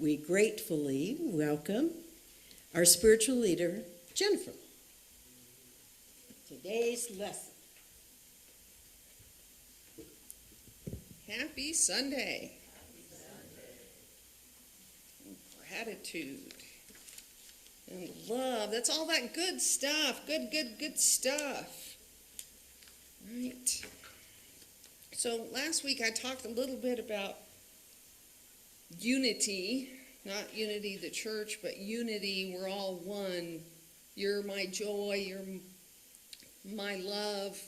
we gratefully welcome our spiritual leader, Jennifer. Today's lesson. Happy Sunday. And gratitude and love. That's all that good stuff. Good stuff. Right. So last week I talked a little bit about unity. Not unity the church, but unity. We're all one. You're my joy. You're my love.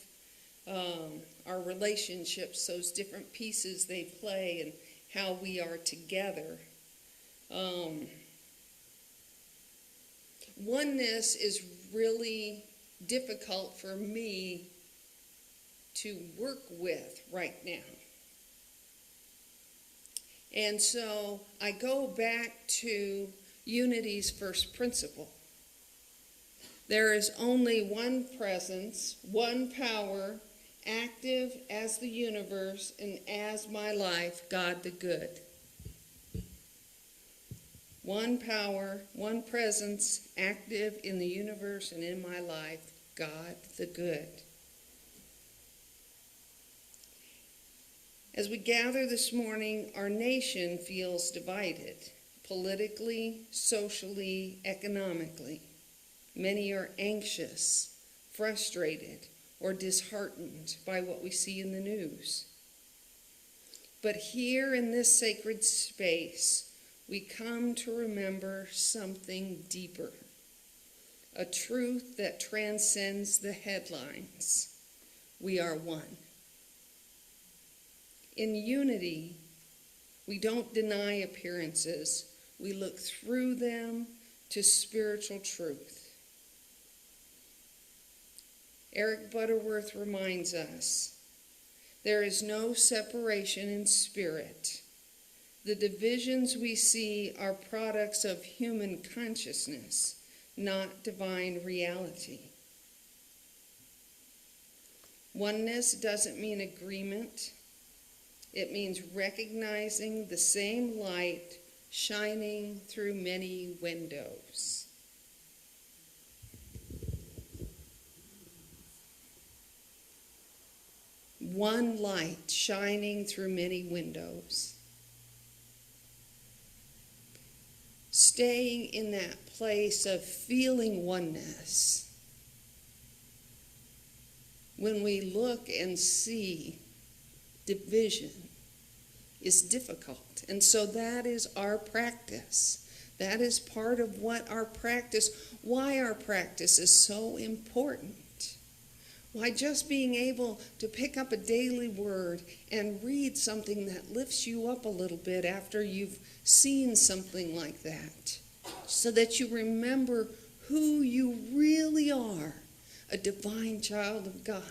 Our relationships, those different pieces they play, and how we are together. Oneness is really difficult for me to work with right now. And so I go back to unity's first principle. There is only one presence, one power, active as the universe and as my life, God the good. One power, one presence, active in the universe and in my life, God the good. As we gather this morning, our nation feels divided, politically, socially, economically. Many are anxious, frustrated, or disheartened by what we see in the news. But here in this sacred space, we come to remember something deeper, a truth that transcends the headlines. We are one. In unity, we don't deny appearances. We look through them to spiritual truth. Eric Butterworth reminds us, there is no separation in spirit. The divisions we see are products of human consciousness, not divine reality. Oneness doesn't mean agreement. It means recognizing the same light shining through many windows. One light shining through many windows. Staying in that place of feeling oneness. When we look and see division is difficult. And so that is our practice. That is part of what our practice, why our practice is so important. Why just being able to pick up a daily word and read something that lifts you up a little bit after you've seen something like that, so that you remember who you really are, a divine child of God.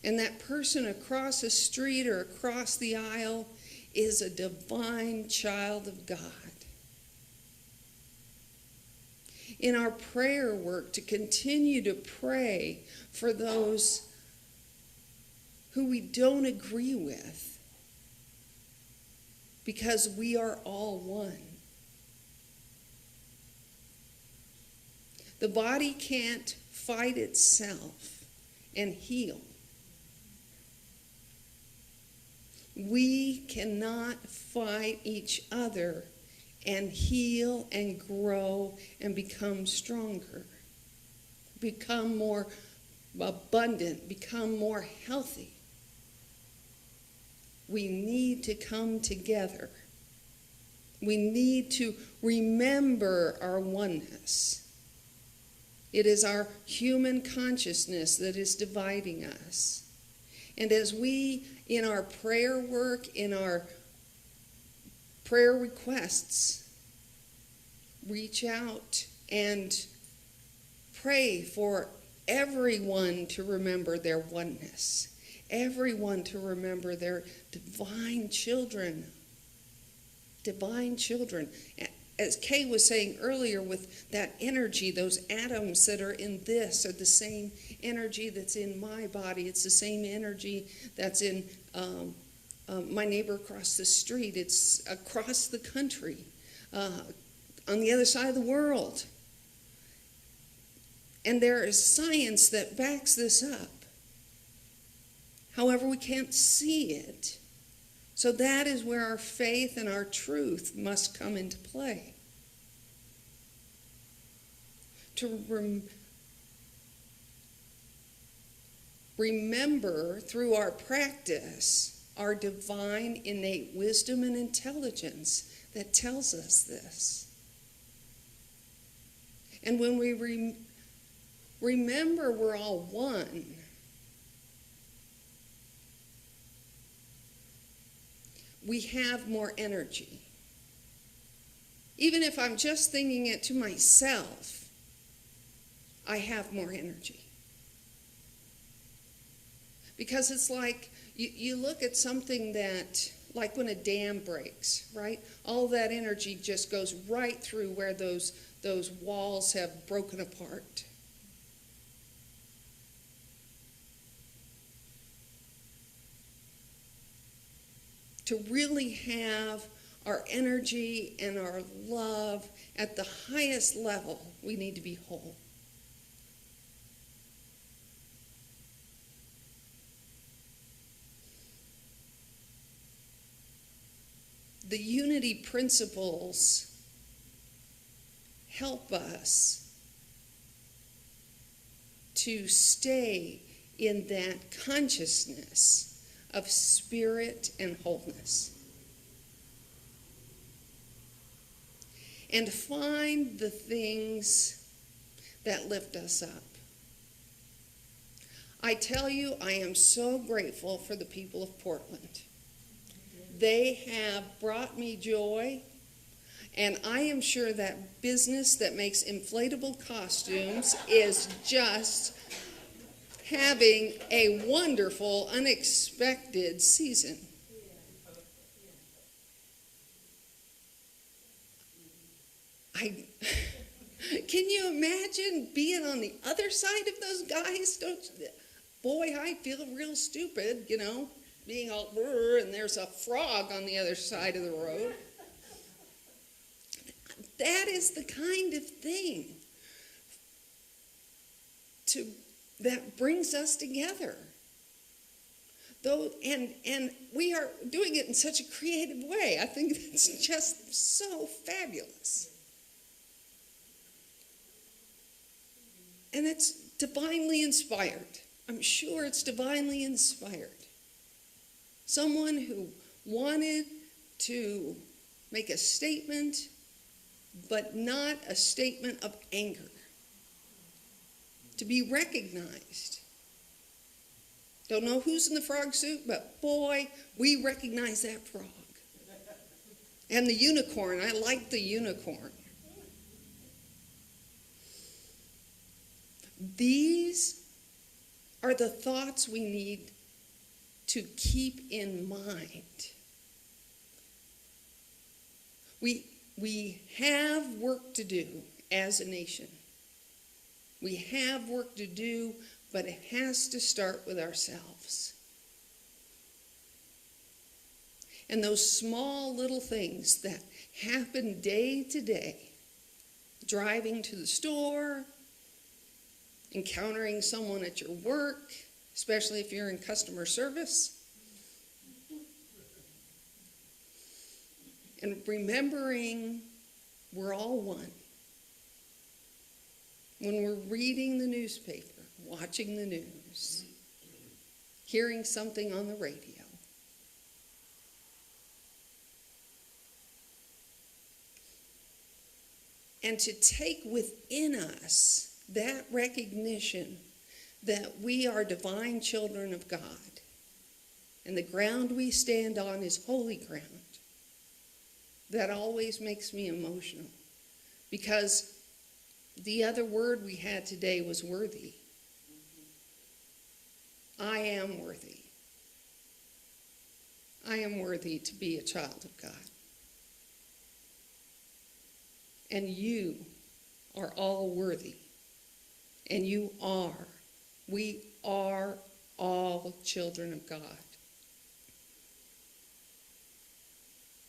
And that person across the street or across the aisle is a divine child of God. In our prayer work, to continue to pray for those who we don't agree with, because we are all one. The body can't fight itself and heal. We cannot fight each other and heal and grow and become stronger, become more abundant, become more healthy. We need to come together. We need to remember our oneness. It is our human consciousness that is dividing us. And as we, in our prayer work, in our prayer requests, reach out and pray for everyone to remember their oneness, everyone to remember their divine children. Divine children. As Kay was saying earlier, with that energy, those atoms that are in this are the same energy that's in my body. It's the same energy that's in my neighbor across the street. It's across the country, on the other side of the world. And there is science that backs this up. However, we can't see it. So that is where our faith and our truth must come into play. To remember through our practice our divine innate wisdom and intelligence that tells us this. And when we remember we're all one, we have more energy. Even if I'm just thinking it to myself, I have more energy. Because it's like, you look at something that, like when a dam breaks, right? All that energy just goes right through where those walls have broken apart. To really have our energy and our love at the highest level, we need to be whole. The unity principles help us to stay in that consciousness of spirit and wholeness. And find the things that lift us up. I tell you, I am so grateful for the people of Portland. They have brought me joy, and I am sure that business that makes inflatable costumes is just having a wonderful, unexpected season. Can you imagine being on the other side of those guys? Boy, I feel real stupid, being all and there's a frog on the other side of the road. That is the kind of thing that brings us together. And we are doing it in such a creative way. I think it's just so fabulous. And it's divinely inspired. I'm sure it's divinely inspired. Someone who wanted to make a statement, but not a statement of anger. To be recognized. Don't know who's in the frog suit, but boy, we recognize that frog. And the unicorn, I like the unicorn. These are the thoughts we need to keep in mind. We have work to do as a nation. We have work to do, but it has to start with ourselves. And those small little things that happen day to day, driving to the store, encountering someone at your work, especially if you're in customer service, and remembering we're all one. When we're reading the newspaper, watching the news, hearing something on the radio, and to take within us that recognition that we are divine children of God, and the ground we stand on is holy ground. That always makes me emotional, because the other word we had today was worthy. I am worthy. I am worthy to be a child of God. And you are all worthy. And we are all children of God.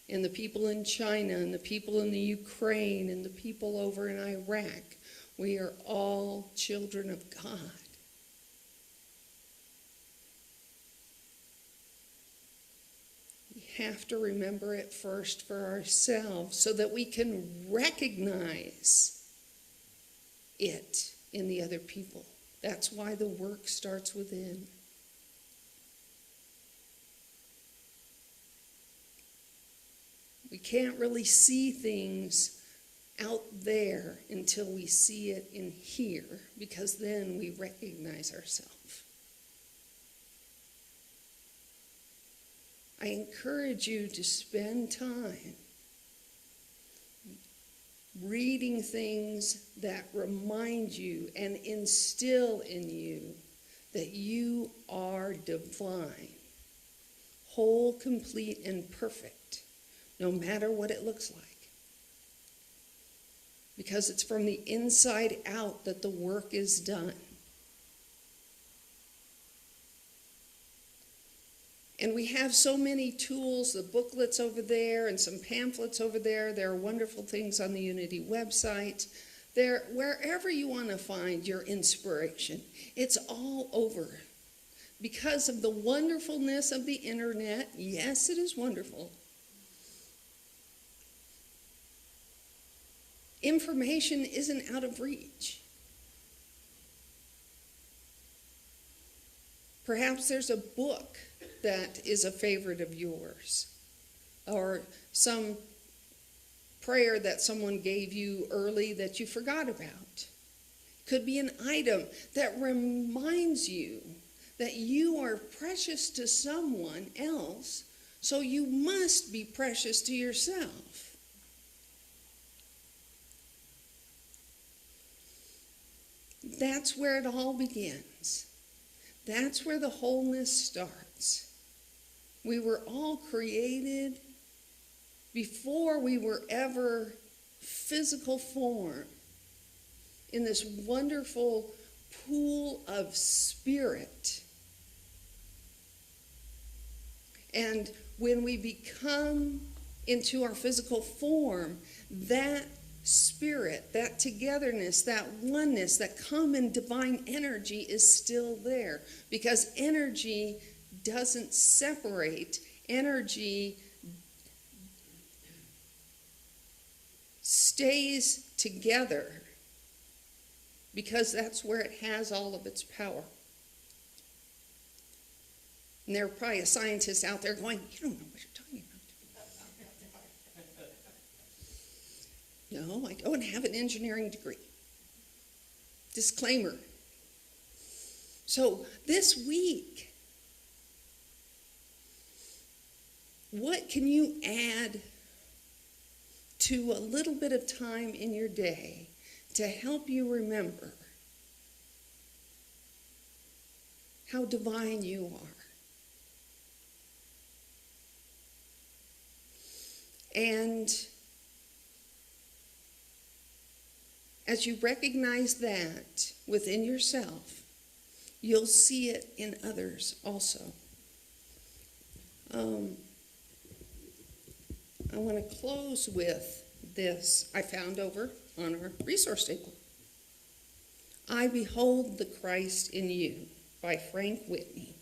and the people in China, and the people in the Ukraine, and the people over in Iraq. We are all children of God. We have to remember it first for ourselves so that we can recognize it in the other people. That's why the work starts within. We can't really see things out there until we see it in here, because then we recognize ourselves. I encourage you to spend time reading things that remind you and instill in you that you are divine, whole, complete, and perfect, no matter what it looks like. Because it's from the inside out that the work is done. And we have so many tools, the booklets over there and some pamphlets over there. There are wonderful things on the Unity website. There, wherever you want to find your inspiration, it's all over. Because of the wonderfulness of the internet, yes, it is wonderful. Information isn't out of reach. Perhaps there's a book that is a favorite of yours, or some prayer that someone gave you early that you forgot about. Could be an item that reminds you that you are precious to someone else, so you must be precious to yourself. That's where it all begins. That's where the wholeness starts. We were all created before we were ever physical form in this wonderful pool of spirit. And when we become into our physical form, that spirit, that togetherness, that oneness, that common divine energy is still there, because energy doesn't separate. Energy stays together because that's where it has all of its power. And there are probably a scientist out there going, you don't know what you're talking about. No, I don't have an engineering degree. Disclaimer. So this week, what can you add to a little bit of time in your day to help you remember how divine you are? And as you recognize that within yourself, you'll see it in others also. I want to close with this I found over on our resource table. I Behold the Christ in You by Frank Whitney.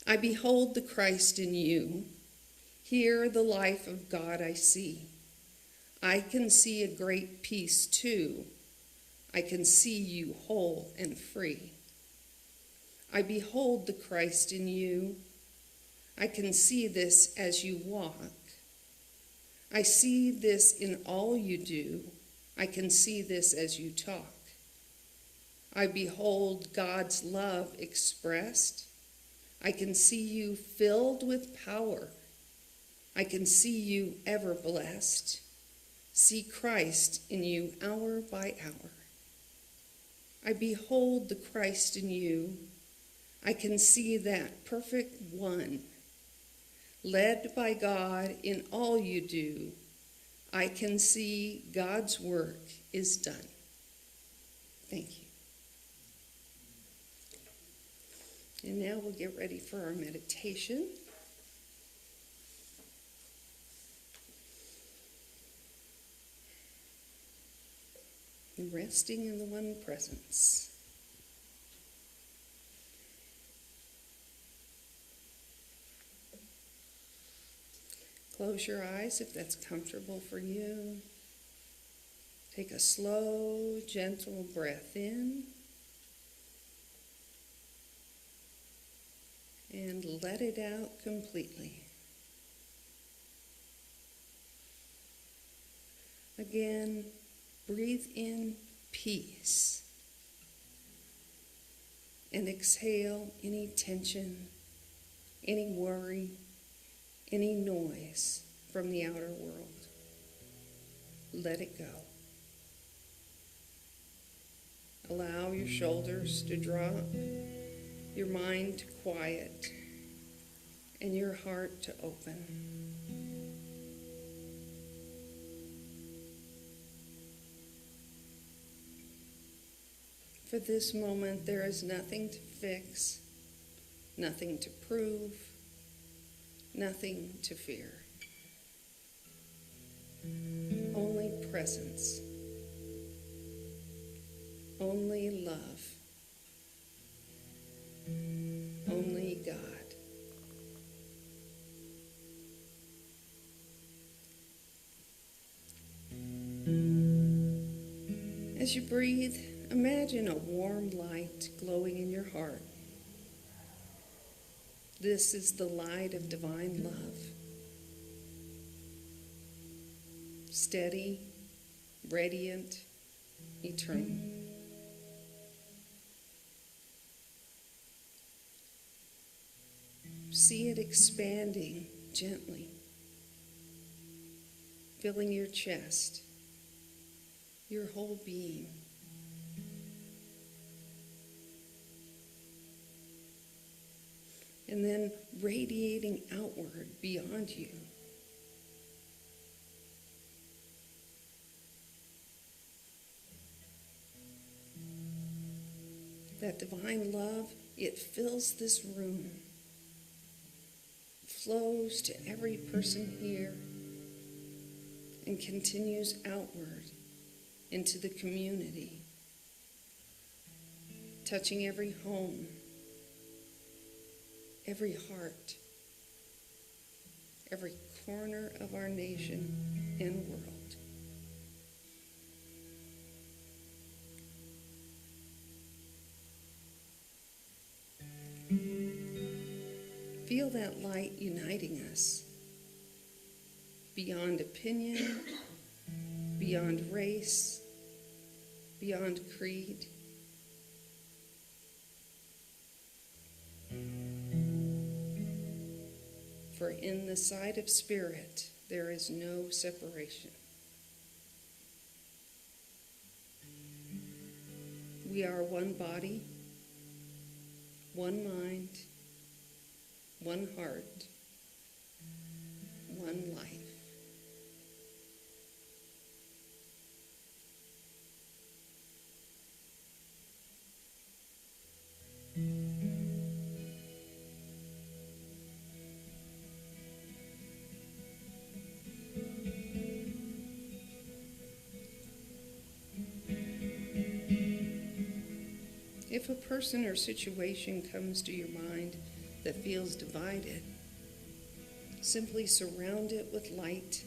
I behold the Christ in you. Here the life of God I see. I can see a great peace too. I can see you whole and free. I behold the Christ in you. I can see this as you walk. I see this in all you do. I can see this as you talk. I behold God's love expressed. I can see you filled with power. I can see you ever blessed. See Christ in you hour by hour. I behold the Christ in you. I can see that perfect one. Led by God in all you do, I can see God's work is done. Thank you. And now we'll get ready for our meditation. and resting in the one presence. Close your eyes if that's comfortable for you. Take a slow, gentle breath in. And let it out completely. Again, breathe in peace. And exhale any tension, any worry, any noise from the outer world. Let it go. Allow your shoulders to drop, your mind to quiet, and your heart to open. For this moment, there is nothing to fix, nothing to prove, nothing to fear. Only presence, only love, only God. As you breathe, imagine a warm light glowing in your heart. This is the light of divine love. Steady, radiant, eternal. See it expanding gently, filling your chest, your whole being. And then radiating outward beyond you. That divine love, it fills this room, flows to every person here, and continues outward into the community, touching every home, every heart, every corner of our nation and world. Feel that light uniting us beyond opinion, beyond race, beyond creed. For in the sight of spirit, there is no separation. We are one body, one mind, one heart, one life. If a person or situation comes to your mind that feels divided, simply surround it with light,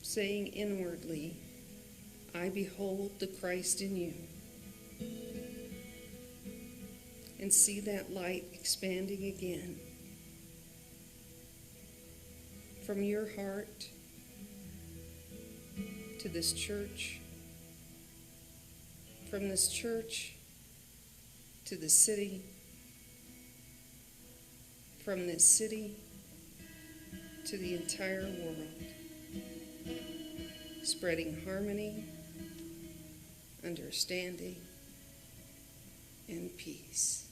saying inwardly, I behold the Christ in you. And see that light expanding again from your heart to this church, from this church to the city, from this city to the entire world, spreading harmony, understanding, and peace.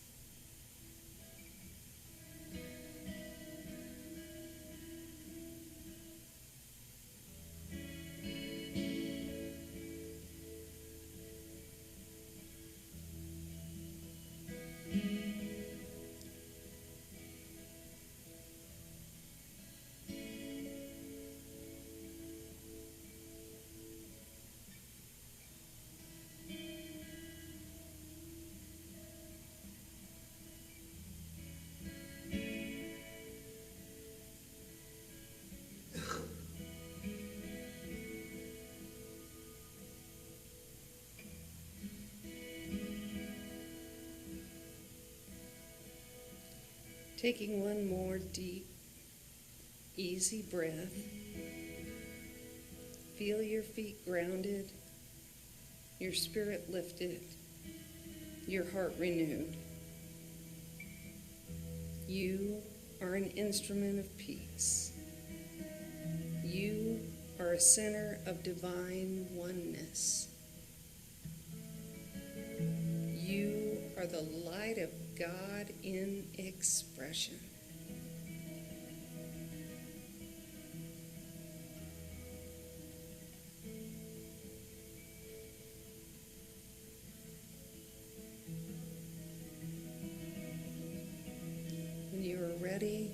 Taking one more deep, easy breath. Feel your feet grounded, your spirit lifted, your heart renewed. You are an instrument of peace. You are a center of divine oneness. You are the light of God in expression. When you are ready,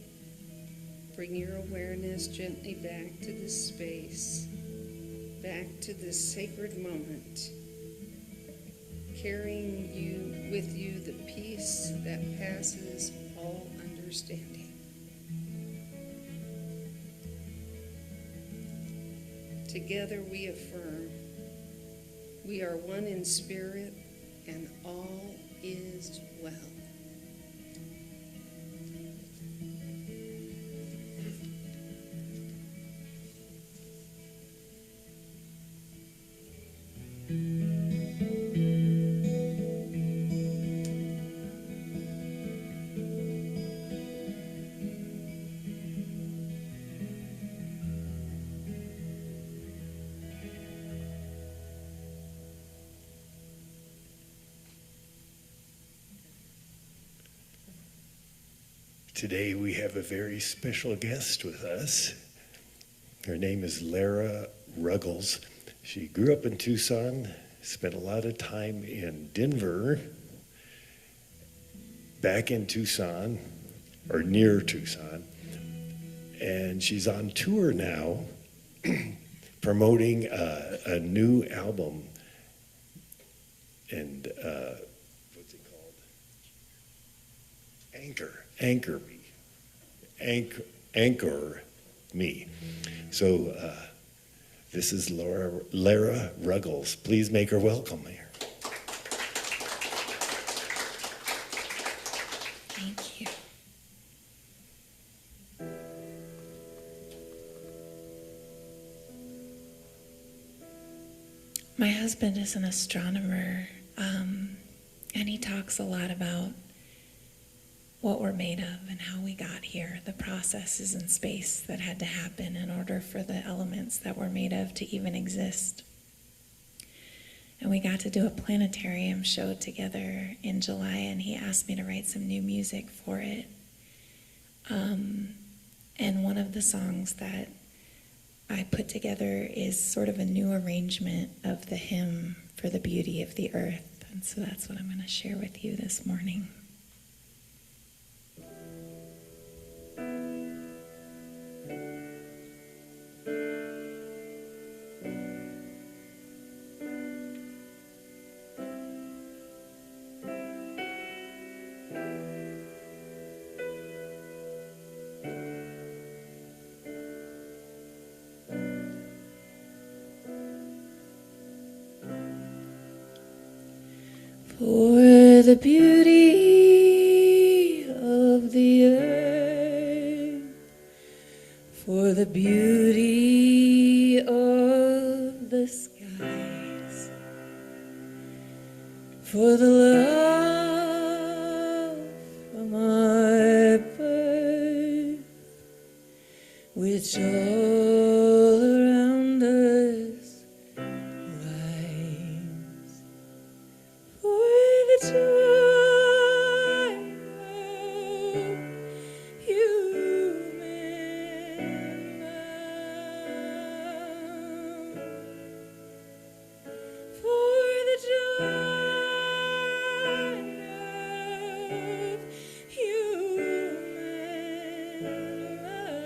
bring your awareness gently back to this space, back to this sacred moment, carrying with you the peace that passes all understanding. Together we affirm, we are one in spirit and all is well. Today we have a very special guest with us. Her name is Lara Ruggles. She grew up in Tucson, spent a lot of time in Denver, back in Tucson, or near Tucson, and she's on tour now promoting a new album, and what's it called? Anchor Me. So this is Lara Ruggles. Please make her welcome here. Thank you. My husband is an astronomer, and he talks a lot about what we're made of and how we got here, the processes in space that had to happen in order for the elements that we're made of to even exist. And we got to do a planetarium show together in July, and he asked me to write some new music for it. And one of the songs that I put together is sort of a new arrangement of the hymn for the beauty of the earth. And so that's what I'm going to share with you this morning. For the beauty of the earth, for the beauty of the skies, for the love from our birth, which all around us rise. For the joy of human love, for the joy of human love,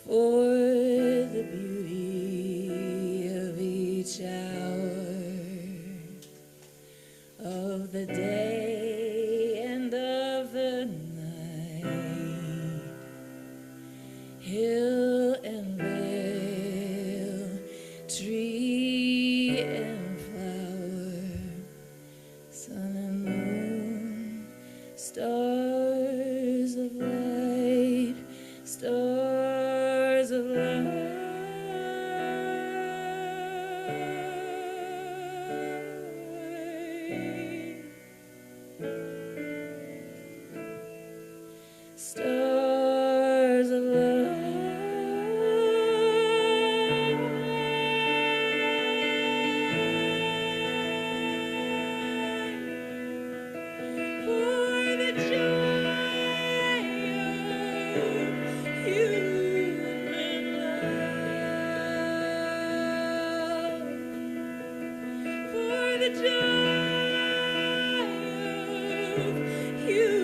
for the beauty of each hour of the day and of the night, hill and vale, tree and flower, sun and Stars of light, stars of light. Stars of for the joy of human love, for the joy of human